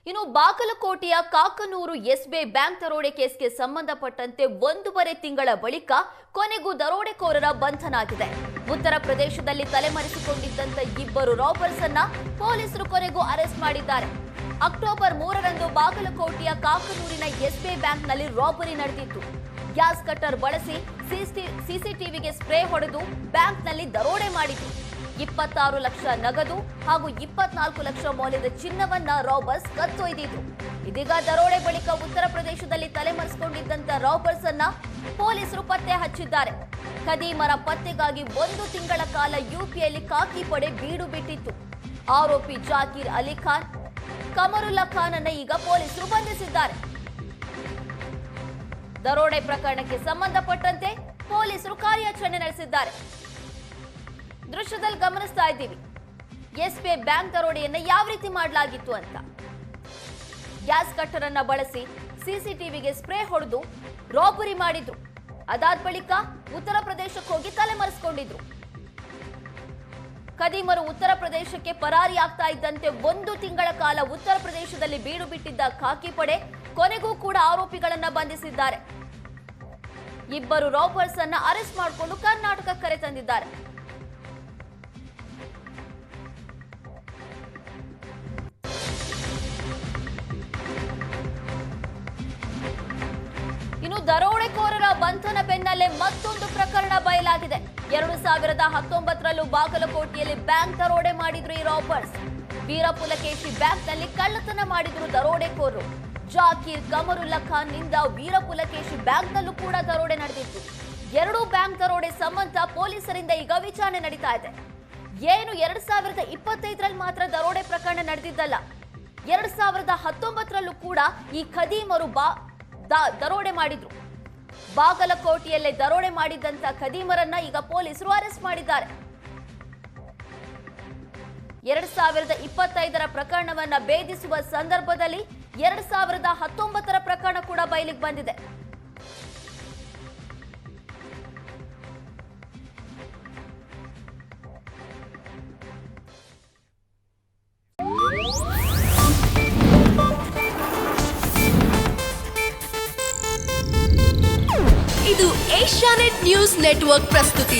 ಇನ್ನು ಬಾಗಲಕೋಟೆಯ Kakanur SBI bank ದರೋಡೆ ಕೇಸ್ಗೆ ಸಂಬಂಧಪಟ್ಟಂತೆ 1.5 ತಿಂಗಳ ಬಳಿಕ ಕೊನೆಗೂ ದರೋಡೆಕೋರರ ಬಂಧನ ಆಗಿದೆ. ಉತ್ತರ ಪ್ರದೇಶದಲ್ಲಿ ತಲೆಮರೆಸಿಕೊಂಡಿದ್ದಂತ ಇಬ್ಬರು ರಾಬರ್ಸ್ ಅನ್ನ ಪೊಲೀಸರು ಕೊನೆಗೂ ಅರೆಸ್ಟ್ ಮಾಡಿದ್ದಾರೆ. ಅಕ್ಟೋಬರ್ 3ರಂದು ಬಾಗಲಕೋಟೆಯ ಕಾಕನೂರಿನ ಎಸ್ಬಿಐ ಬ್ಯಾಂಕ್ನಲ್ಲಿ ರಾಬರಿ ನಡೆದಿತ್ತು. ಗ್ಯಾಸ್ ಕಟ್ಟರ್ ಬಳಸಿ ಸಿಸಿಟಿವಿಗೆ ಸ್ಪ್ರೇ ಹೊಡೆದು ಬ್ಯಾಂಕ್ನಲ್ಲಿ ದರೋಡೆ ಮಾಡಿತು. 26 ಲಕ್ಷ ನಗದು ಹಾಗೂ 24 ಲಕ್ಷ ಮೌಲ್ಯದ ಚಿನ್ನವನ್ನ ರಾಬರ್ಸ್ ಕತ್ತೊಯ್ದಿದ್ರು. ಇದೀಗ ದರೋಡೆ ಬಳಿಕ ಉತ್ತರ ಪ್ರದೇಶದಲ್ಲಿ ತಲೆಮರೆಸಿಕೊಂಡಿದ್ದಂತ ರಾಬರ್ಸ್ ಅನ್ನ ಪೊಲೀಸರು ಪತ್ತೆ ಹಚ್ಚಿದ್ದಾರೆ. ಖದೀಮರ ಪತ್ತೆಗಾಗಿ 1 ತಿಂಗಳ ಕಾಲ ಯುಪಿಯಲ್ಲಿ ಖಾಕಿ ಪಡೆ ಬೀಡು ಬಿಟ್ಟಿತ್ತು. ಆರೋಪಿ ಜಾಕೀರ್ ಅಲಿ ಖಾನ್, ಕಮರುಲ್ಲಾ ಖಾನ್ ಅನ್ನ ಈಗ ಪೊಲೀಸರು ಬಂಧಿಸಿದ್ದಾರೆ. ದರೋಡೆ ಪ್ರಕರಣಕ್ಕೆ ಸಂಬಂಧಪಟ್ಟಂತೆ ಪೊಲೀಸರು ಕಾರ್ಯಾಚರಣೆ ನಡೆಸಿದ್ದಾರೆ. ದೃಶ್ಯದಲ್ಲಿ ಗಮನಿಸ್ತಾ ಇದ್ದೀವಿ ಎಸ್ಬಿಐ ಬ್ಯಾಂಕ್ ದರೋಡೆಯನ್ನ ಯಾವ ರೀತಿ ಮಾಡಲಾಗಿತ್ತು ಅಂತ. ಗ್ಯಾಸ್ ಕಟ್ಟರ್ ಅನ್ನ ಬಳಸಿ ಸಿಸಿಟಿವಿಗೆ ಸ್ಪ್ರೇ ಹೊಡೆದು ರಾಬರಿ ಮಾಡಿದ್ರು. ಅದಾದ ಬಳಿಕ ಉತ್ತರ ಪ್ರದೇಶಕ್ಕೆ ಹೋಗಿ ತಲೆಮರೆಸಿಕೊಂಡಿದ್ರು. ಖದೀಮರು ಉತ್ತರ ಪ್ರದೇಶಕ್ಕೆ ಪರಾರಿ ಆಗ್ತಾ ಇದ್ದಂತೆ 1 ತಿಂಗಳ ಕಾಲ ಉತ್ತರ ಪ್ರದೇಶದಲ್ಲಿ ಬೀಡು ಬಿಟ್ಟಿದ್ದ ಖಾಕಿ ಪಡೆ ಕೊನೆಗೂ ಕೂಡ ಆರೋಪಿಗಳನ್ನ ಬಂಧಿಸಿದ್ದಾರೆ. ಇಬ್ಬರು ರಾಬರ್ಸ್ ಅನ್ನ ಅರೆಸ್ಟ್ ಮಾಡಿಕೊಂಡು ಕರ್ನಾಟಕಕ್ಕೆ ಕರೆ ತಂದಿದ್ದಾರೆ. ಇನ್ನು ದರೋಡೆಕೋರರ ಬಂಧನ ಬೆನ್ನಲ್ಲೇ ಮತ್ತೊಂದು ಪ್ರಕರಣ ಬಯಲಾಗಿದೆ. 2019ರಲ್ಲೂ ಬಾಗಲಕೋಟೆಯಲ್ಲಿ ಬ್ಯಾಂಕ್ ದರೋಡೆ ಮಾಡಿದ್ರು ಈ ರಾಬರ್ಸ್. ವೀರಪುಲಕೇಶಿ ಬ್ಯಾಂಕ್ನಲ್ಲಿ ಕಳ್ಳತನ ಮಾಡಿದ್ರು ದರೋಡೆಕೋರರು. ಜಾಕೀರ್ ಕಮರುಲ್ಲಾ ಖಾನ್ ನಿಂದ ವೀರಪುಲಕೇಶಿ ಬ್ಯಾಂಕ್ನಲ್ಲೂ ಕೂಡ ದರೋಡೆ ನಡೆದಿತ್ತು. 2 ಬ್ಯಾಂಕ್ ದರೋಡೆ ಸಂಬಂಧ ಪೊಲೀಸರಿಂದ ಈಗ ವಿಚಾರಣೆ ನಡೀತಾ ಇದೆ. ಏನು 2025ರಲ್ಲಿ ಮಾತ್ರ ದರೋಡೆ ಪ್ರಕರಣ ನಡೆದಿದ್ದಲ್ಲ, 2019ರಲ್ಲೂ ಕೂಡ ಈ ಖದೀಮರು ದರೋಡೆ ಮಾಡಿದ್ರು. ಬಾಗಲಕೋಟೆಯಲ್ಲೇ ದರೋಡೆ ಮಾಡಿದಂತ ಖದೀಮರನ್ನ ಈಗ ಪೊಲೀಸರು ಅರೆಸ್ಟ್ ಮಾಡಿದ್ದಾರೆ. 2025ರ ಪ್ರಕರಣವನ್ನ ಭೇದಿಸುವ ಸಂದರ್ಭದಲ್ಲಿ 2019ರ ಪ್ರಕರಣ ಕೂಡ ಬಯಲಿಗೆ ಬಂದಿದೆ. ಇದು ಏಷ್ಯಾನೆಟ್ ನ್ಯೂಸ್ ನೆಟ್ವರ್ಕ್ ಪ್ರಸ್ತುತಿ.